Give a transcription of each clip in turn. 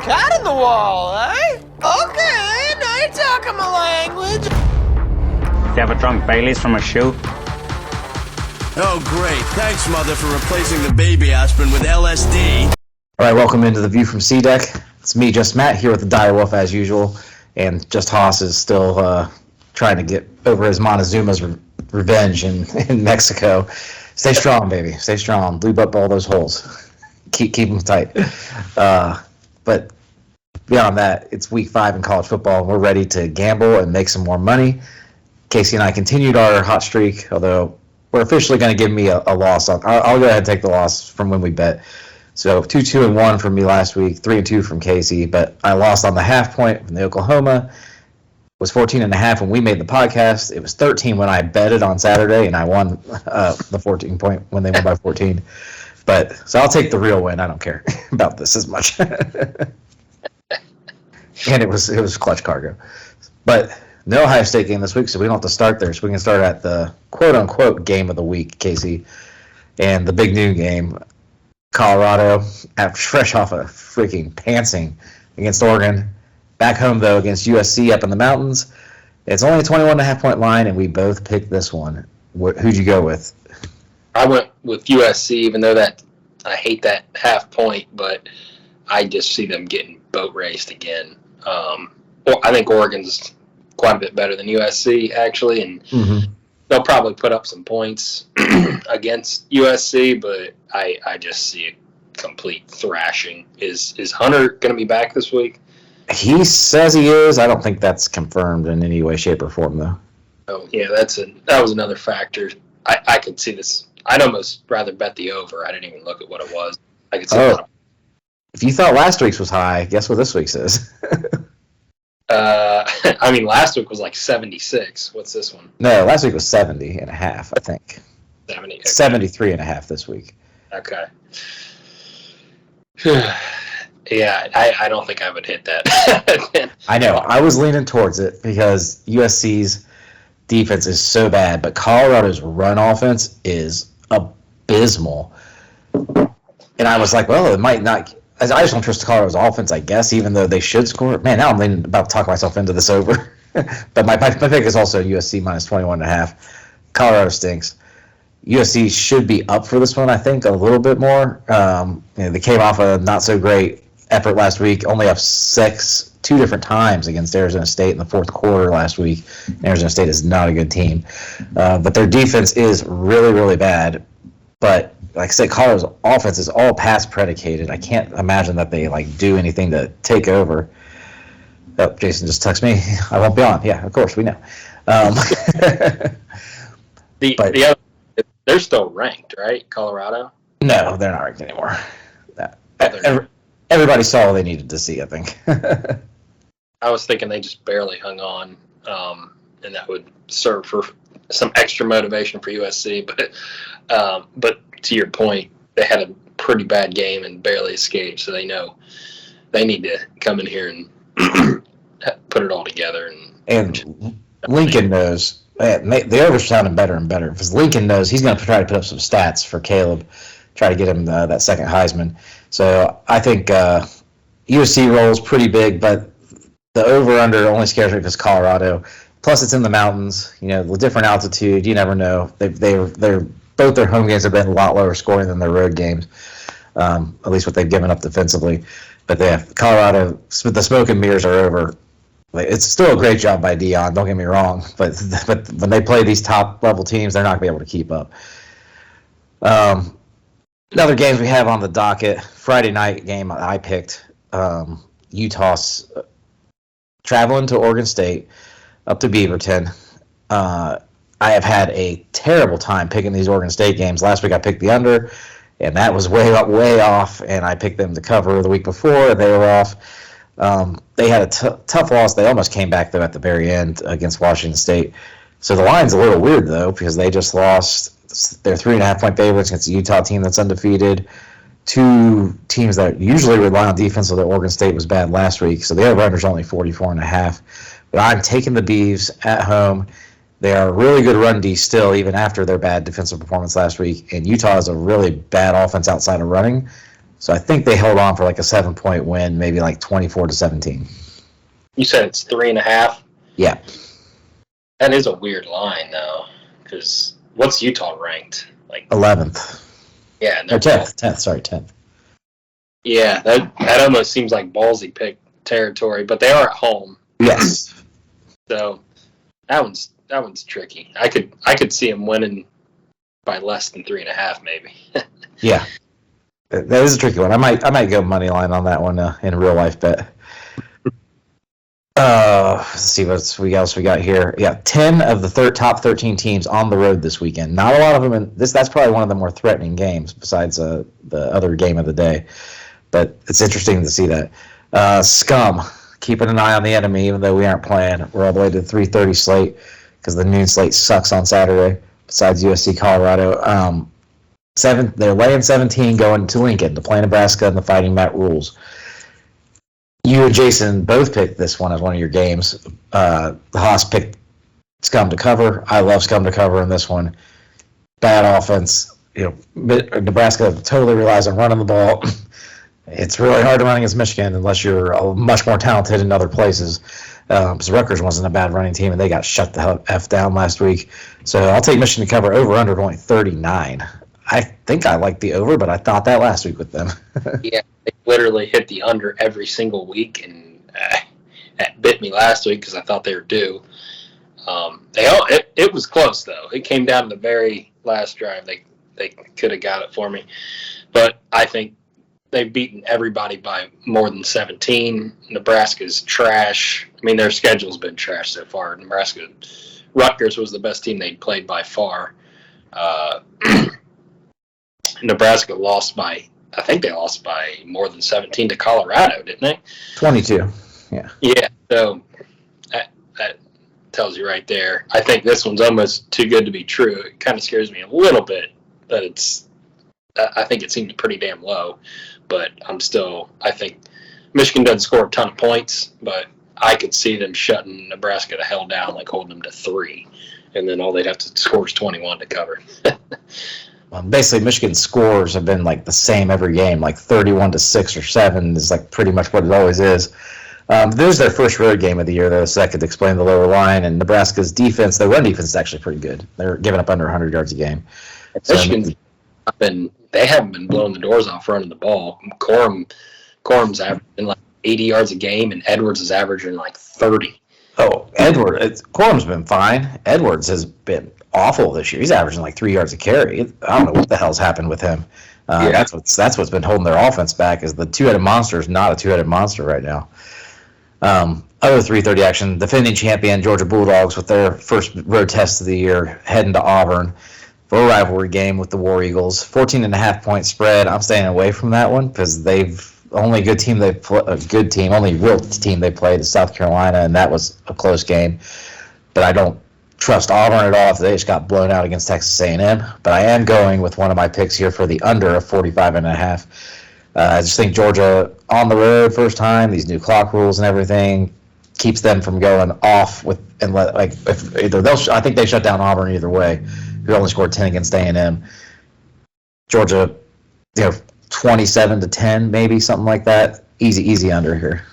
cat in the wall, eh? Okay, now you're talking my language. Do you ever drunk Baileys from a shoe? Oh, great. Thanks, Mother, for replacing the baby aspirin with LSD. All right, welcome into the View from C Deck. It's me, Just Matt, here with the Dyerwolf as usual, and Just Haas is still trying to get over his Montezuma's revenge in Mexico. Stay strong, baby. Stay strong. Lube up all those holes. Keep them tight. But beyond that, it's week 5 in college football, and we're ready to gamble and make some more money. Casey and I continued our hot streak, although we're officially going to give me a loss. I'll go ahead and take the loss from when we bet. So 2-2-1 from me last week, 3-2 from Casey, but I lost on the half point from the Oklahoma. It was 14.5 when we made the podcast. It was 13 when I betted on Saturday, and I won the 14 point when they won by 14. So I'll take the real win. I don't care about this as much. And it was clutch cargo. But no Ohio State game this week, so we don't have to start there. So we can start at the quote-unquote game of the week, Casey. And the big noon game, Colorado, fresh off a freaking pantsing against Oregon. Back home, though, against USC up in the mountains. It's only a 21.5-point line, and we both picked this one. Who'd you go with? I went with USC, even though that I hate that half point, but I just see them getting boat raced again. I think Oregon's quite a bit better than USC, actually, and they'll probably put up some points against USC, but I just see a complete thrashing. Is Hunter going to be back this week? He says he is. I don't think that's confirmed in any way, shape, or form, though. Oh, yeah, that was another factor. I could see this. I'd almost rather bet the over. I didn't even look at what it was. I could see a lot of. If you thought last week's was high, guess what this week's is? I mean, last week was like 76. What's this one? No, last week was 70.5, I think. 70. Okay. 73.5 this week. Okay. Yeah, I don't think I would hit that. I know. I was leaning towards it because USC's defense is so bad, but Colorado's run offense is abysmal. And I was like, well, it might not. I just don't trust Colorado's offense, I guess, even though they should score. Man, now I'm leaning about to talk myself into this over. But my pick is also USC minus 21.5. Colorado stinks. USC should be up for this one, I think, a little bit more. They came off a not so great effort last week, only up 6 2 different times against Arizona State in the fourth quarter last week. Arizona State is not a good team. But their defense is really, really bad. But like I said, Colorado's offense is all pass predicated. I can't imagine that they do anything to take over. Oh, Jason just texted me. I won't be on. Yeah, of course, we know. They're still ranked, right? Colorado? No, they're not ranked anymore. Everybody saw what they needed to see, I think. I was thinking they just barely hung on, and that would serve for some extra motivation for USC. But to your point, they had a pretty bad game and barely escaped, so they know they need to come in here and put it all together. And Lincoln knows. The over's sounding better and better because Lincoln knows he's going to try to put up some stats for Caleb, try to get him that second Heisman. So I think USC rolls pretty big, but the over-under only scares me because Colorado. Plus, it's in the mountains. The different altitude. You never know. They're both their home games have been a lot lower scoring than their road games, at least what they've given up defensively. But they have Colorado. The smoke and mirrors are over. It's still a great job by Dion. Don't get me wrong, but when they play these top level teams, they're not going to be able to keep up. Other games we have on the docket. Friday night game I picked. Utah's traveling to Oregon State, up to Beaverton. I have had a terrible time picking these Oregon State games. Last week I picked the under, and that was way off, and I picked them to cover the week before, and they were off. They had a tough loss. They almost came back, though, at the very end against Washington State. So the line's a little weird, though, because they just lost. They're 3.5-point favorites against a Utah team that's undefeated. 2 teams that usually rely on defense, although Oregon State was bad last week. So the over-under's only 44.5. But I'm taking the Beavs at home. They are a really good run D still, even after their bad defensive performance last week. And Utah is a really bad offense outside of running. So I think they held on for like a 7-point win, maybe like 24-17. You said it's 3.5? Yeah. That is a weird line, though, because what's Utah ranked? Like 11th. Yeah, and Or 10th. 10th. Sorry, 10th. Yeah, that almost seems like ballsy pick territory, but they are at home. Yes. So that one's tricky. I could see them winning by less than 3.5, maybe. Yeah. That is a tricky one. I might go money line on that one in a real life bet. Let's see what else we got here. Yeah, 10 of the top 13 teams on the road this weekend. Not a lot of them. That's probably one of the more threatening games besides the other game of the day. But it's interesting to see that. Scum, keeping an eye on the enemy, even though we aren't playing. We're all the way to the 3:30 slate because the noon slate sucks on Saturday. Besides USC Colorado, they're laying 17 going to Lincoln to play Nebraska in the Fighting Matt Rules. You and Jason both picked this one as one of your games. The Haas picked Scum to cover. I love Scum to cover in this one. Bad offense. Nebraska totally relies on running the ball. It's really hard to run against Michigan unless you're much more talented in other places. Because Rutgers wasn't a bad running team, and they got shut the F down last week. So I'll take Michigan to cover over under point 39. I think I like the over, but I thought that last week with them. Yeah, they literally hit the under every single week, and that bit me last week because I thought they were due. It was close, though. It came down to the very last drive. They could have got it for me. But I think they've beaten everybody by more than 17. Nebraska's trash. I mean, their schedule's been trash so far. Rutgers was the best team they'd played by far. Nebraska I think they lost by more than 17 to Colorado, didn't they? 22, yeah. Yeah, so that tells you right there. I think this one's almost too good to be true. It kind of scares me a little bit that I think it seems pretty damn low, but I think Michigan doesn't score a ton of points, but I could see them shutting Nebraska the hell down, like holding them to 3, and then all they'd have to score is 21 to cover. Basically, Michigan's scores have been like the same every game, like 31-6 or 7 is like pretty much what it always is. This is their first road game of the year, though, so that could explain the lower line. And Nebraska's defense, their run defense is actually pretty good. They're giving up under 100 yards a game. Michigan's they haven't been blowing the doors off running the ball. Corum's averaging like 80 yards a game, and Edwards is averaging like 30. Oh, Corum's been fine. Edwards has been awful this year. He's averaging like 3 yards a carry. I don't know what the hell's happened with him. That's what's been holding their offense back. Is the two-headed monster is not a two-headed monster right now. Other 3:30 action, defending champion Georgia Bulldogs with their first road test of the year, heading to Auburn for a rivalry game with the War Eagles. 14.5-point spread. I'm staying away from that one because only real team they played is South Carolina, and that was a close game. But I don't trust Auburn at all if they just got blown out against Texas A&M. But I am going with one of my picks here for the under of 45.5. I just think Georgia on the road first time, these new clock rules and everything keeps them from going off I think they shut down Auburn either way. Who only scored 10 against A&M. Georgia, 27-10 maybe, something like that. Easy under here.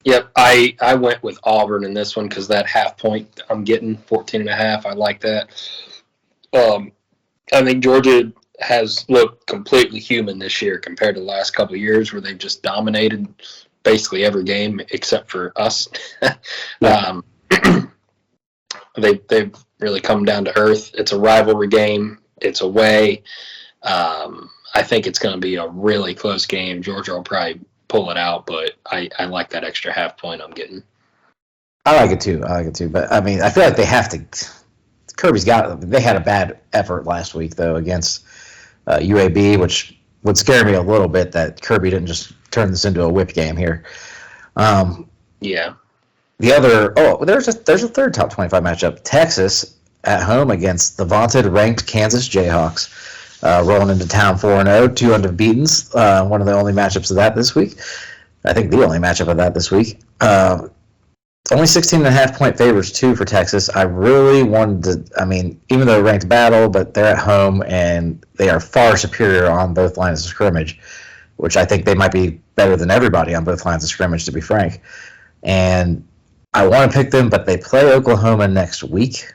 Yep, I went with Auburn in this one because that half point I'm getting 14.5. I like that. I think Georgia has looked completely human this year compared to the last couple of years where they've just dominated basically every game except for us. They've really come down to earth. It's a rivalry game. It's away. I think it's going to be a really close game. Georgia will probably pull it out, but I like that extra half point I'm getting. I like it too. But I mean, I feel like they have to. They had a bad effort last week though against UAB, which would scare me a little bit that Kirby didn't just turn this into a whip game here. Yeah. The other, there's a third top 25 matchup. Texas at home against the vaunted ranked Kansas Jayhawks. Rolling into town 4-0, 2 unbeatens. One of the only matchups of that this week. I think the only matchup of that this week. only 16.5-point favorites, too, for Texas. I really wanted to, even though ranked battle, but they're at home, and they are far superior on both lines of scrimmage, which I think they might be better than everybody on both lines of scrimmage, to be frank. And I want to pick them, but they play Oklahoma next week,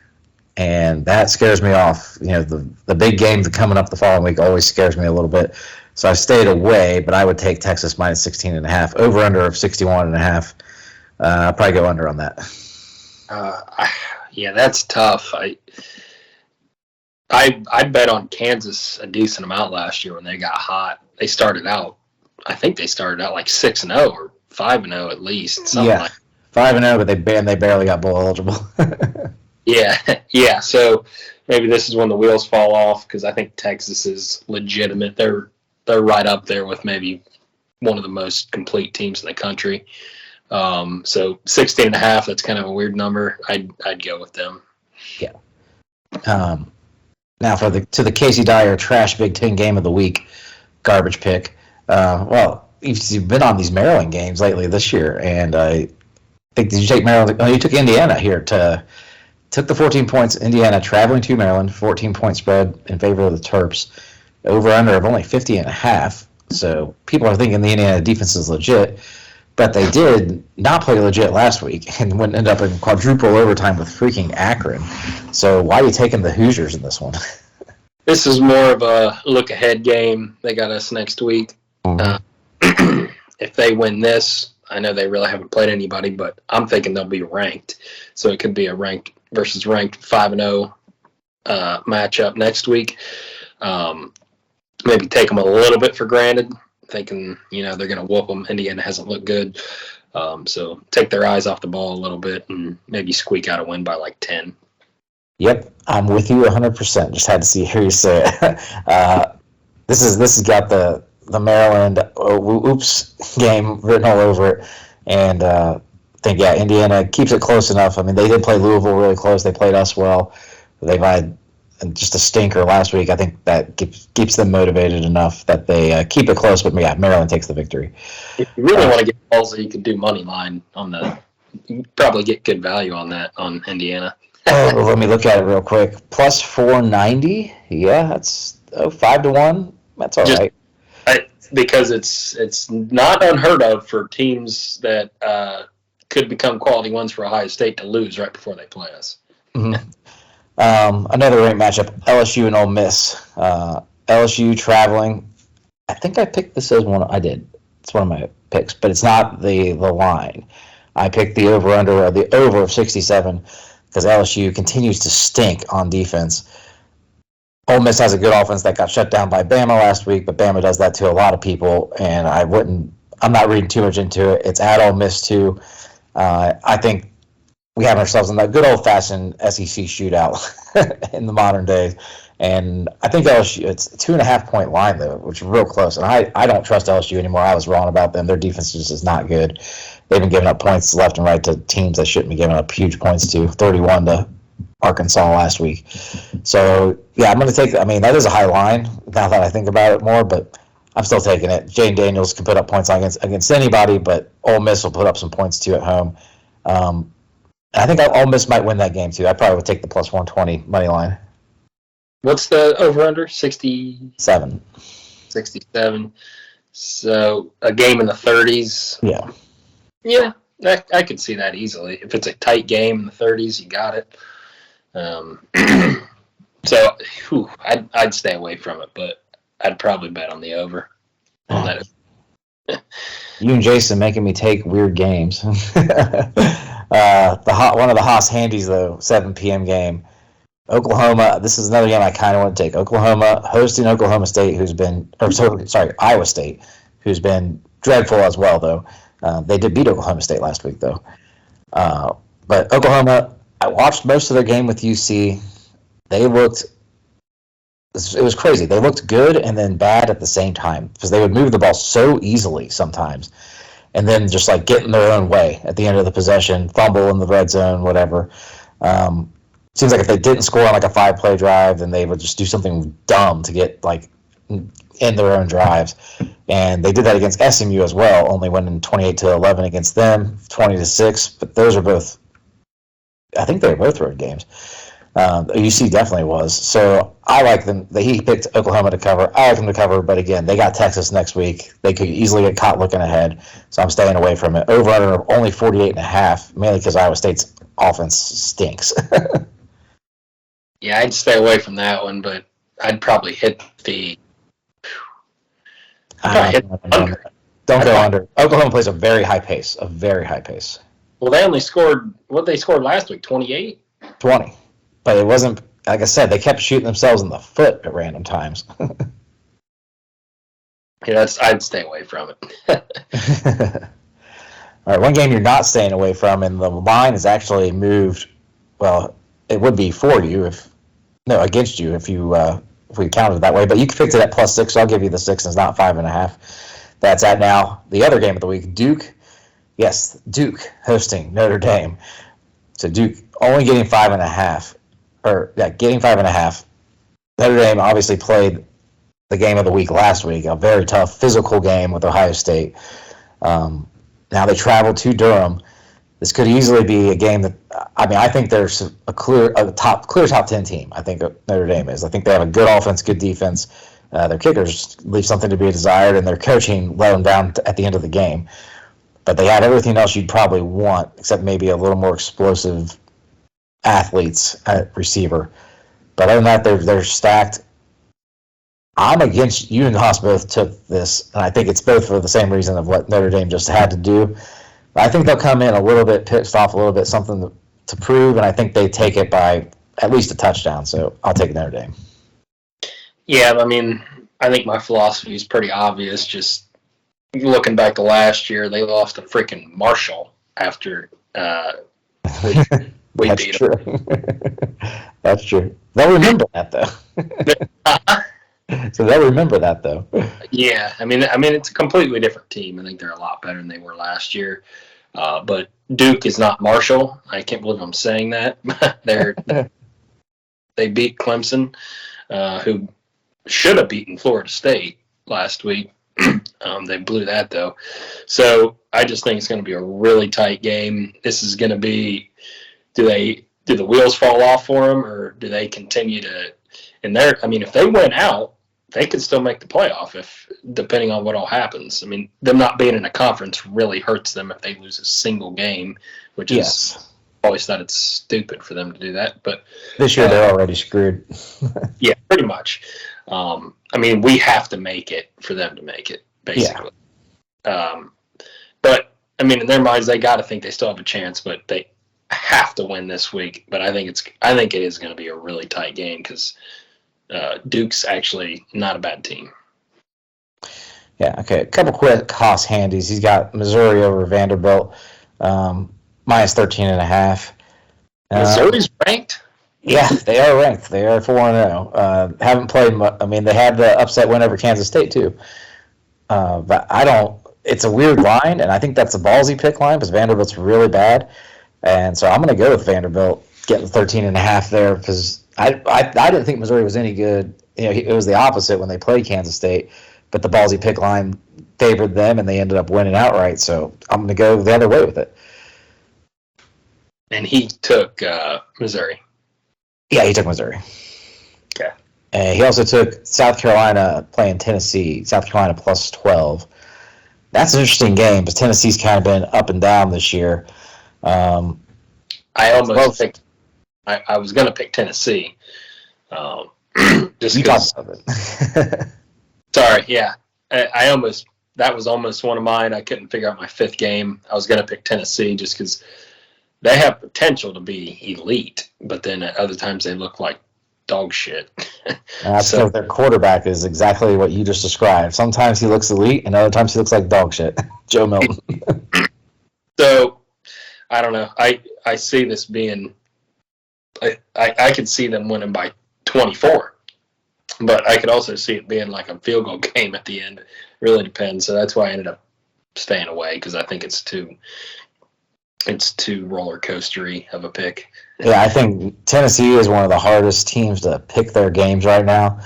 and that scares me off. The big game coming up the following week always scares me a little bit. So I stayed away, but I would take Texas minus 16.5, over-under of 61.5. I'll probably go under on that. Yeah, that's tough. I bet on Kansas a decent amount last year when they got hot. I think they started out like 6-0 or 5-0 at least. Yeah, 5-0, but they barely got bowl eligible. Yeah. So maybe this is when the wheels fall off because I think Texas is legitimate. They're right up there with maybe one of the most complete teams in the country. So 16.5, that's kind of a weird number. I'd go with them. Yeah. Now to the Casey Dyer trash Big Ten game of the week, garbage pick. Well, you've been on these Maryland games lately this year, and I think did you take Maryland? Oh, you took Indiana here took the 14 points. Indiana traveling to Maryland, 14-point spread in favor of the Terps. Over under of only 50.5. So people are thinking the Indiana defense is legit. But they did not play legit last week and would end up in quadruple overtime with freaking Akron. So why are you taking the Hoosiers in this one? This is more of a look-ahead game. They got us next week. If they win this, I know they really haven't played anybody, but I'm thinking they'll be ranked. So it could be a ranked versus ranked 5-0 matchup next week. Maybe take them a little bit for granted, thinking, they're going to whoop them. Indiana hasn't looked good. So take their eyes off the ball a little bit and maybe squeak out a win by like 10. Yep, I'm with you 100%. Just had to hear you say it. This has got the Maryland oops game written all over it. And I think, Indiana keeps it close enough. They did play Louisville really close. They played us well. They've had just a stinker last week. I think that keeps them motivated enough that they keep it close. But Maryland takes the victory. If you really want to get ballsy, you could do money line on you probably get good value on that on Indiana. Let me look at it real quick. Plus 490. Yeah, that's 5-1. That's all right. Because it's not unheard of for teams that could become quality ones for Ohio State to lose right before they play us. Mm-hmm. Another ranked matchup, LSU and Ole Miss. LSU traveling. I think I picked this as one. I did. It's one of my picks, but it's not the line. I picked the over of 67 because LSU continues to stink on defense. Ole Miss has a good offense that got shut down by Bama last week, but Bama does that to a lot of people, and I'm not reading too much into it. It's at Ole Miss too. I think we have ourselves in that good old-fashioned SEC shootout in the modern days. And I think LSU, it's a 2.5-point line, though, which is real close. And I don't trust LSU anymore. I was wrong about them. Their defense just is not good. They've been giving up points left and right to teams that shouldn't be giving up huge points to, 31 to Arkansas last week. So, I'm going to take that. That is a high line now that I think about it more, but I'm still taking it. Jane Daniels can put up points against anybody, but Ole Miss will put up some points, too, at home. I think Ole Miss might win that game, too. I probably would take the plus 120 money line. What's the over-under? 67. So a game in the 30s. Yeah. Yeah, I could see that easily. If it's a tight game in the 30s, you got it. So I'd stay away from it, but I'd probably bet on the over. On that. You and Jason making me take weird games. One of the Haas Handies, though, 7 p.m. game. Oklahoma, this is another game I kind of want to take. Oklahoma hosting Iowa State, who's been dreadful as well, though. They did beat Oklahoma State last week, though. But Oklahoma, I watched most of their game with UC. It was crazy. They looked good and then bad at the same time because they would move the ball so easily sometimes and then just get in their own way at the end of the possession, fumble in the red zone, whatever. Seems like if they didn't score on a 5-play drive, then they would just do something dumb to get in their own drives. And they did that against SMU as well, only winning 28-11 against them, 20-6. But those are both, I think they were both road games. UC definitely was. So I like them. He picked Oklahoma to cover. I like them to cover, but again, they got Texas next week. They could easily get caught looking ahead. So I'm staying away from it. Over under only 48.5, mainly because Iowa State's offense stinks. Yeah, I'd stay away from that one, but I'd probably hit the. Under. Don't go under. Oklahoma plays a very high pace. Well, they only scored what they scored last week, 28. 20. But it wasn't, like I said, they kept shooting themselves in the foot at random times. Yeah, I'd stay away from it. All right, one game you're not staying away from, and the line is actually moved. Well, it would be for you against you if we counted it that way. But you picked it at +6, so I'll give you the 6. It's not 5.5. That's at now the other game of the week, Duke. Yes, Duke hosting Notre Dame. So Duke only getting 5.5. Getting 5.5. Notre Dame obviously played the game of the week last week, a very tough physical game with Ohio State. Now they travel to Durham. This could easily be a game that, I think there's a clear top 10 team. I think Notre Dame is. I think they have a good offense, good defense. Their kickers leave something to be desired, and their coaching let them down at the end of the game. But they had everything else you'd probably want, except maybe a little more explosive athletes at receiver. But other than that, they're stacked. I'm against you and Haas both took this, and I think it's both for the same reason of what Notre Dame just had to do. But I think they'll come in a little bit pissed off, a little bit something to prove, and I think they take it by at least a touchdown. So I'll take Notre Dame. Yeah, I think my philosophy is pretty obvious. Just looking back to last year, they lost to freaking Marshall after we That's beat true. That's true. They'll remember that though. So they'll remember that though. Yeah, it's a completely different team. I think they're a lot better than they were last year. But Duke is not Marshall. I can't believe I'm saying that. They beat Clemson, who should have beaten Florida State last week. They blew that though. So I just think it's going to be a really tight game. This is going to be. Do the wheels fall off for them, or do they continue to? And if they win out, they could still make the playoff depending on what all happens. Them not being in a conference really hurts them if they lose a single game, which is I always thought it's stupid for them to do that. But this year they're already screwed. Yeah, pretty much. We have to make it for them to make it, basically. Yeah. But in their minds, they got to think they still have a chance, but they have to win this week. But I think it is going to be a really tight game because Duke's actually not a bad team. Yeah. Okay. A couple quick cost handies. He's got Missouri over Vanderbilt, -13.5. Missouri's ranked. Yeah, they are ranked. They are 4-0. Haven't played much. They had the upset win over Kansas State too. But I don't. It's a weird line, and I think that's a ballsy pick line because Vanderbilt's really bad, and so I'm going to go with Vanderbilt getting 13.5 there because I didn't think Missouri was any good. It was the opposite when they played Kansas State, but the ballsy pick line favored them, and they ended up winning outright. So I'm going to go the other way with it. And he took Missouri. Yeah, he took Missouri. Okay. And he also took South Carolina playing Tennessee. South Carolina +12. That's an interesting game because Tennessee's kind of been up and down this year. I almost picked. I was going to pick Tennessee. Just you talked about it. Sorry, yeah. That was almost one of mine. I couldn't figure out my fifth game. I was going to pick Tennessee just because they have potential to be elite, but then at other times they look like dog shit. That's because their quarterback is exactly what you just described. Sometimes he looks elite, and other times he looks like dog shit. Joe Milton. So, I don't know. I see this being I could see them winning by 24, but I could also see it being like a field goal game at the end. It really depends. So that's why I ended up staying away because I think it's too roller coastery of a pick. Yeah, I think Tennessee is one of the hardest teams to pick their games right now.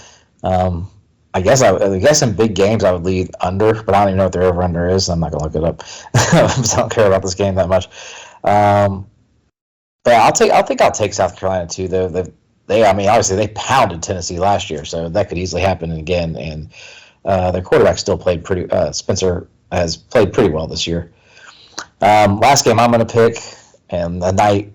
I I guess in big games I would lead under, but I don't even know what their over under is. So I'm not gonna look it up. I don't care about this game that much. But I'll take South Carolina too. Though I mean, obviously they pounded Tennessee last year, so that could easily happen again. And their quarterback still played pretty. Spencer has played pretty well this year. Last game I'm going to pick, and the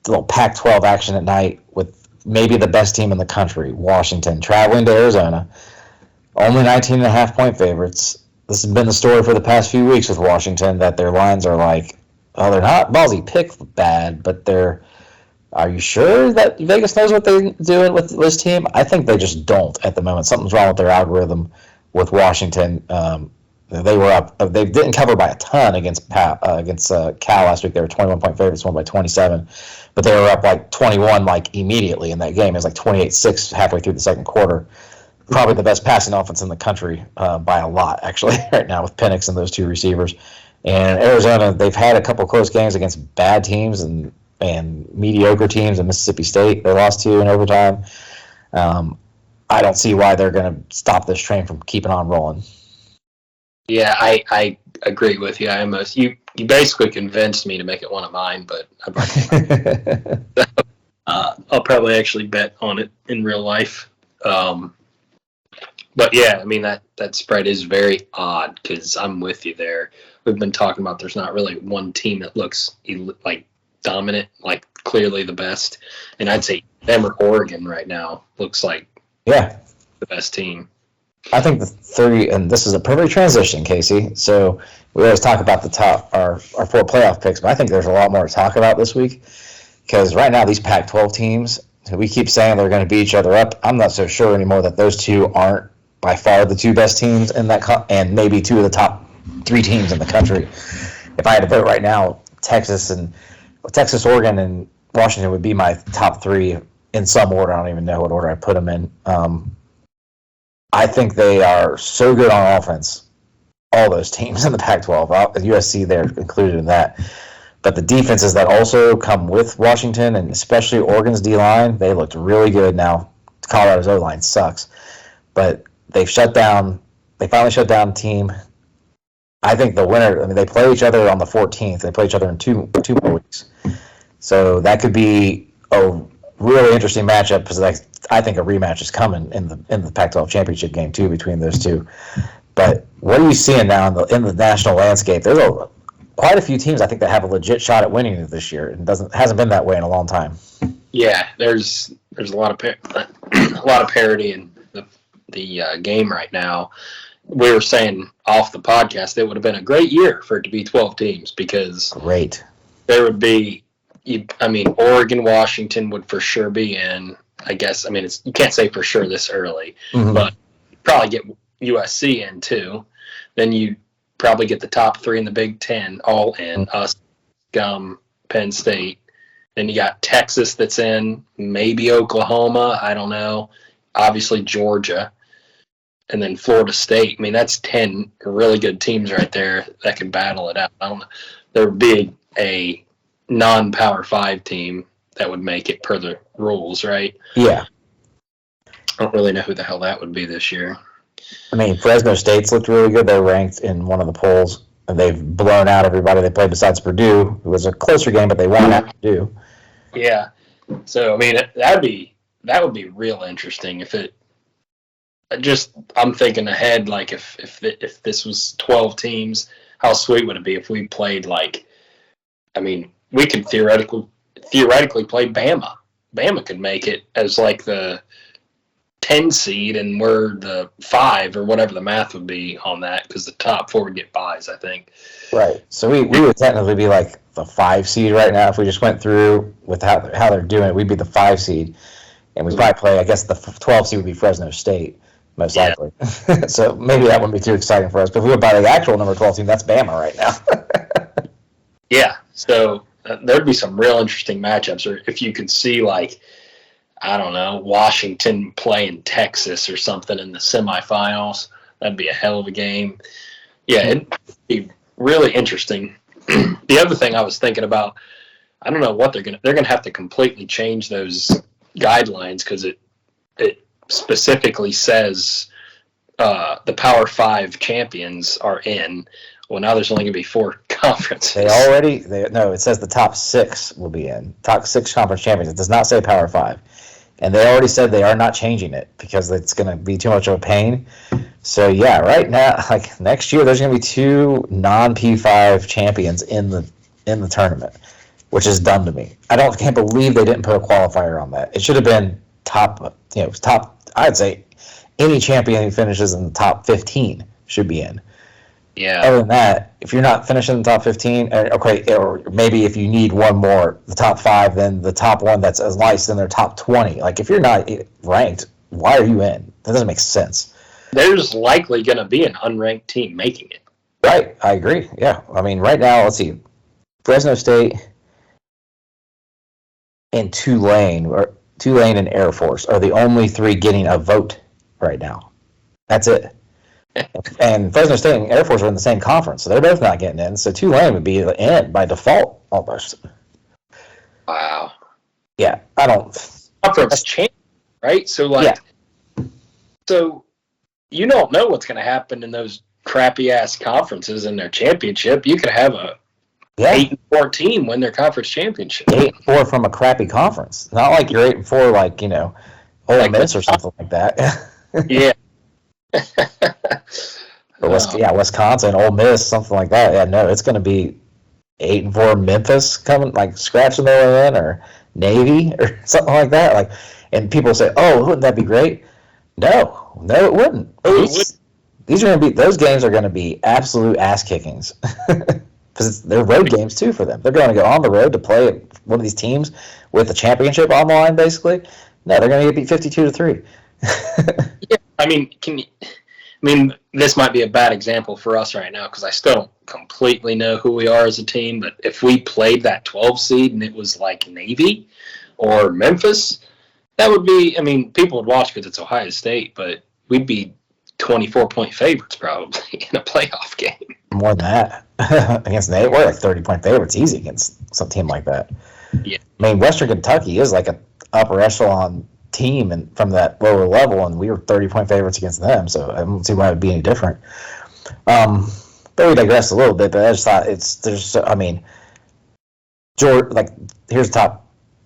little Pac-12 action at night with maybe the best team in the country, Washington, traveling to Arizona. Only 19.5-point favorites. This has been the story for the past few weeks with Washington, that their lines are like, oh, they're not ballsy pick bad, but they're. Are you sure that Vegas knows what they're doing with this team? I think they just don't at the moment. Something's wrong with their algorithm with Washington. They were up. They didn't cover by a ton against Cal last week. They were 21-point favorites, won by 27, but they were up like 21 like immediately in that game. It was like 28-6 halfway through the second quarter. Probably the best passing offense in the country by a lot, actually, right now with Penix and those two receivers. And Arizona, they've had a couple close games against bad teams and mediocre teams. And Mississippi State, they lost to in overtime. I don't see why they're going to stop this train from keeping on rolling. Yeah, I agree with you. You basically convinced me to make it one of mine, but I'll probably actually bet on it in real life. But yeah, I mean that spread is very odd because I'm with you there. We've been talking about there's not really one team that looks like dominant, like clearly the best, and I'd say them or Oregon right now looks like the best team. I think the 30, and this is a perfect transition, Casey. So we always talk about our 4 playoff picks, but I think there's a lot more to talk about this week because right now these Pac-12 teams, we keep saying they're going to beat each other up. I'm not so sure anymore that those two aren't by far the 2 best teams in that, and maybe 2 of the top 3 teams in the country. If I had to vote right now, Texas, Oregon, and Washington would be my top 3 in some order. I don't even know what order I put them in. I think they are so good on offense, all those teams in the Pac-12. USC, they're included in that. But the defenses that also come with Washington, and especially Oregon's D-line, they looked really good. Now, Colorado's O-line sucks. But they finally shut down the team. I think the winner, they play each other on the 14th. They play each other in two more weeks. So that could be a really interesting matchup because I think a rematch is coming in the Pac-12 championship game too between those two. But what are you seeing now in the national landscape? There's quite a few teams I think that have a legit shot at winning it this year, and hasn't been that way in a long time. Yeah, there's a lot of parity in the game right now. We were saying off the podcast it would have been a great year for it to be 12 teams because there would be, Oregon, Washington would for sure be in. I guess, you can't say for sure this early, but you'd probably get USC in too. Then you probably get the top 3 in the Big Ten all in, us, Penn State. Then you got Texas that's in, maybe Oklahoma, I don't know. Obviously Georgia. And then Florida State. That's 10 really good teams right there that can battle it out. I don't know. There would be a non-Power 5 team that would make it per the rules, right? Yeah. I don't really know who the hell that would be this year. Fresno State's looked really good. They're ranked in one of the polls, and they've blown out everybody they played besides Purdue. It was a closer game, but they won at Purdue. Yeah. So, that would be real interesting if it. I'm thinking ahead, like if this was 12 teams, how sweet would it be if we played we could theoretically play Bama. Bama could make it as like the 10 seed, and we're the 5 or whatever the math would be on that because the top 4 would get buys, I think. Right. So we would technically be like the 5 seed right now if we just went through with how they're doing it. We'd be the 5 seed, and we'd probably play. I guess the 12 seed would be Fresno State. Most likely. So maybe that wouldn't be too exciting for us. But if we went by the actual number 12 team, that's Bama right now. Yeah. So there'd be some real interesting matchups. Or if you could see, Washington playing Texas or something in the semifinals, that'd be a hell of a game. Yeah, it'd be really interesting. The other thing I was thinking about, I don't know what they're going to have to completely change those guidelines because it specifically says the Power 5 champions are in. Well, now there's only going to be 4 conferences. It says the top 6 will be in. Top 6 conference champions. It does not say Power 5. And they already said they are not changing it because it's going to be too much of a pain. So, yeah, right now, like next year, there's going to be 2 non-P5 champions in the tournament, which is dumb to me. Can't believe they didn't put a qualifier on that. It should have been top, I'd say any champion who finishes in the top 15 should be in. Yeah. Other than that, if you're not finishing in the top 15, or maybe if you need one more, the top 5, then the top one that's as nice in their top 20. Like, if you're not ranked, why are you in? That doesn't make sense. There's likely going to be an unranked team making it. Right, I agree. Yeah, I mean, right now, let's see, Fresno State and Tulane and Air Force are the only 3 getting a vote right now. That's it. And Fresno State and Air Force are in the same conference, so they're both not getting in. So Tulane would be in by default almost. Wow. Yeah, I don't. Conference champ, right? So so you don't know what's going to happen in those crappy ass conferences in their championship. You could have a 8-4 team win their conference championship. 8-4 from a crappy conference, not like you're 8-4 like Ole Miss or something like that. Yeah. Or Wisconsin, Ole Miss, something like that. Yeah, no, it's going to be 8-4 Memphis coming, like scratching their way in, or Navy, or something like that. Like, and people say, "Oh, wouldn't that be great?" No, it wouldn't. These are going to be; those games are going to be absolute ass kickings because they're road games too for them. They're going to go on the road to play one of these teams with the championship on the line, basically. No, they're going to get beat 52-3. Yeah, I mean, this might be a bad example for us right now because I still don't completely know who we are as a team. But if we played that 12 seed and it was like Navy or Memphis, that would be, I mean, people would watch because it's Ohio State, but we'd be 24-point favorites probably in a playoff game. More than that. Against Navy, we're like 30-point favorites easy against some team like that. Yeah. I mean, Western Kentucky is like an upper echelon team and from that lower level, and we were 30-point favorites against them, so I don't see why it would be any different. But we digress a little bit, but I just thought here's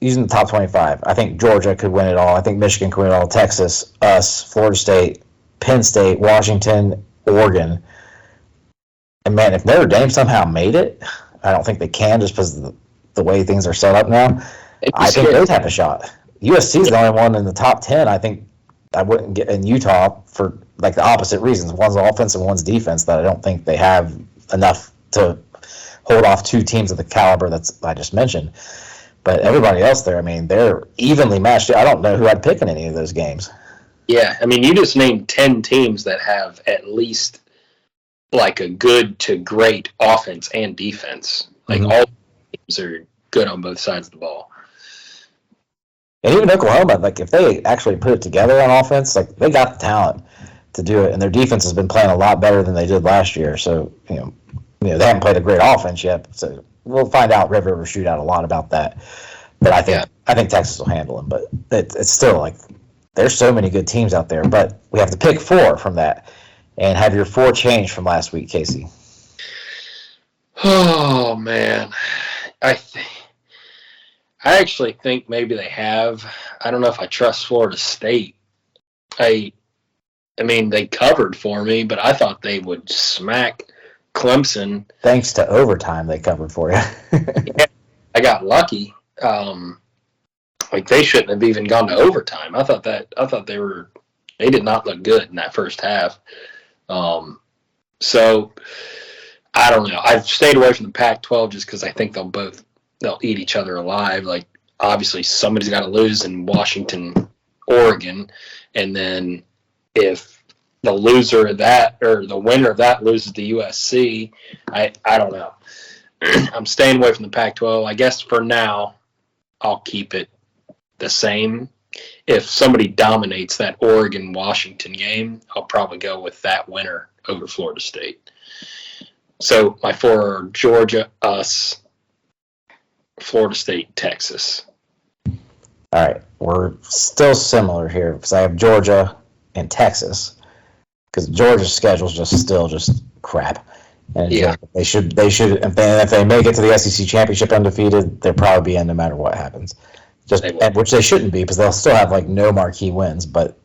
using the top 25. I think Georgia could win it all. I think Michigan could win it all. Texas, us, Florida State, Penn State, Washington, Oregon. And man, if Notre Dame somehow made it, I don't think they can just because of the way things are set up now. I think they'd have a shot. USC is the only one in the top 10. I think I wouldn't get in Utah for like the opposite reasons. One's offense and one's defense that I don't think they have enough to hold off 2 teams of the caliber I just mentioned. But everybody else there, I mean, they're evenly matched. I don't know who I'd pick in any of those games. Yeah, I mean, you just named 10 teams that have at least like a good to great offense and defense. Like all teams are good on both sides of the ball. And even Oklahoma, like if they actually put it together on offense, like they got the talent to do it, and their defense has been playing a lot better than they did last year. So they haven't played a great offense yet. So we'll find out Red River Shootout a lot about that. But I think Texas will handle them. But it's still like there's so many good teams out there. But we have to pick 4 from that, and have your 4 change from last week, Casey. Oh man, I actually think maybe they have. I don't know if I trust Florida State. I mean, they covered for me, but I thought they would smack Clemson. Thanks to overtime, they covered for you. Yeah, I got lucky. Like they shouldn't have even gone to overtime. I thought they did not look good in that first half. So I don't know. I've stayed away from the Pac-12 just because I think they'll eat each other alive. Like obviously somebody's got to lose in Washington, Oregon, and then if the loser of that or the winner of that loses to USC, I don't know. I'm staying away from the Pac-12. I guess for now I'll keep it the same. If somebody dominates that Oregon-Washington game, I'll probably go with that winner over Florida State. So my 4 are Georgia, us, Florida State, Texas. All right, we're still similar here because I have Georgia and Texas. because Georgia's schedule is still crap. And Yeah. they should if they make it to the SEC championship undefeated, they'll probably be in no matter what happens. Which they shouldn't be, because they'll still have like no marquee wins, but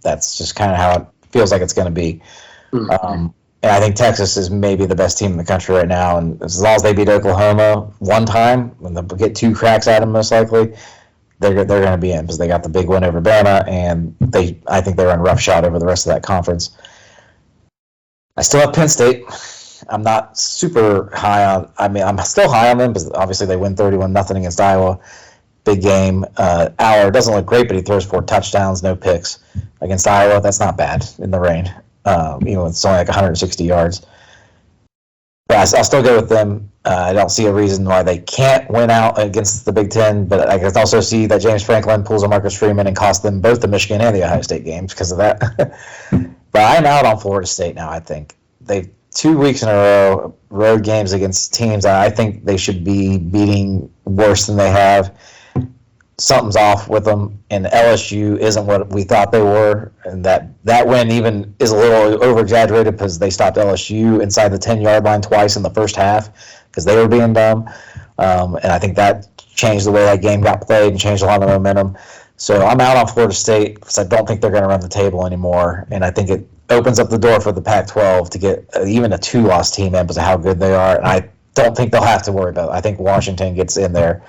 that's just kind of how it feels like it's going to be. Mm-hmm. And I think Texas is maybe the best team in the country right now, and as long as they beat Oklahoma one time, when they get 2 cracks at them, most likely they're going to be in, because they got the big win over Bama, and I think they run roughshod over the rest of that conference. I still have Penn State. I'm not super high on. I mean, I'm still high on them because obviously they win 31-0 against Iowa. Big game. Aller doesn't look great, but he throws 4 touchdowns, no picks against Iowa. That's not bad in the rain. It's only like 160 yards. But I'll still go with them. I don't see a reason why they can't win out against the Big Ten, but I can also see that James Franklin pulls a Marcus Freeman and costs them both the Michigan and the Ohio State games because of that. But I'm out on Florida State now, I think. They've 2 weeks in a row, road games against teams that I think they should be beating worse than they have. Something's off with them, and LSU isn't what we thought they were, and that win even is a little over-exaggerated because they stopped LSU inside the 10-yard line twice in the first half because they were being dumb, and I think that changed the way that game got played and changed a lot of momentum. So I'm out on Florida State because I don't think they're going to run the table anymore, and I think it opens up the door for the Pac-12 to get even a 2-loss team in because of how good they are, and I don't think they'll have to worry about it. I think Washington gets in there.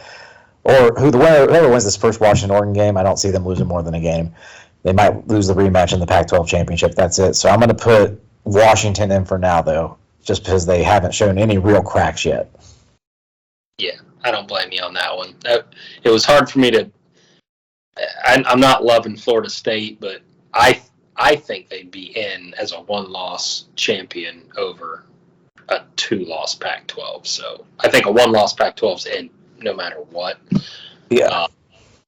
Or whoever wins this first Washington-Oregon game, I don't see them losing more than a game. They might lose the rematch in the Pac-12 championship. That's it. So I'm going to put Washington in for now, though, just because they haven't shown any real cracks yet. Yeah, I don't blame you on that one. It was hard for me to. I'm not loving Florida State, but I think they'd be in as a 1-loss champion over a 2-loss Pac-12. So I think a 1-loss Pac-12's in no matter what. Yeah.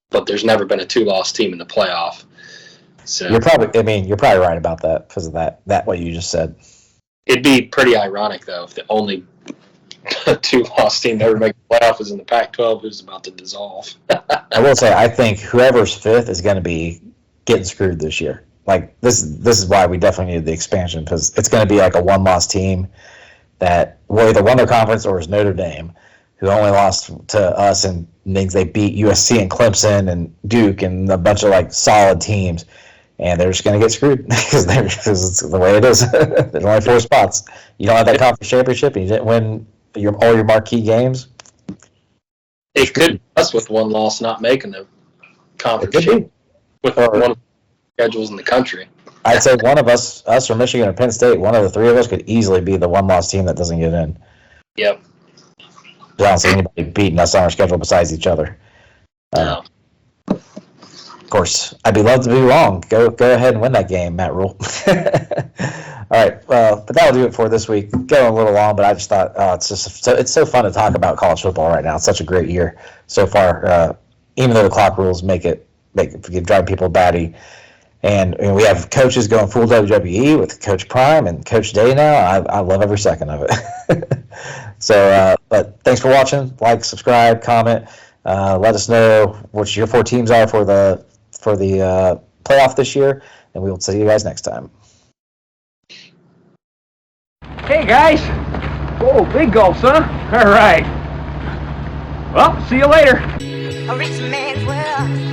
But there's never been a 2-loss team in the playoff. So you're probably right about that because of that what you just said. It'd be pretty ironic though if the only 2-loss team that ever make the playoff is in the Pac-12 who's about to dissolve. I will say I think whoever's 5th is going to be getting screwed this year. Like this is why we definitely needed the expansion, because it's going to be like a 1-loss team that either won their conference or is Notre Dame, who only lost to us and means they beat USC and Clemson and Duke and a bunch of like solid teams, and they're just going to get screwed because it's the way it is. There's only 4 spots. You don't have that conference championship, and you didn't win all your marquee games. It could be us with 1 loss not making the conference championship with one of the schedules in the country. I'd say one of us from Michigan or Penn State, one of the 3 of us could easily be the 1-loss team that doesn't get in. Yep. I don't see anybody beating us on our schedule besides each other. No. Of course, I'd be loved to be wrong. Go ahead and win that game, Matt Rule. All right, but that'll do it for this week. Going a little long, but I just thought it's so fun to talk about college football right now. It's such a great year so far. Even though the clock rules make it drive people batty. And we have coaches going full WWE with Coach Prime and Coach Day now. I love every second of it. So, but thanks for watching. Like, subscribe, comment. Let us know what your 4 teams are for the playoff this year, and we will see you guys next time. Hey guys! Whoa, big gulps, huh? All right. Well, see you later. A rich man's world.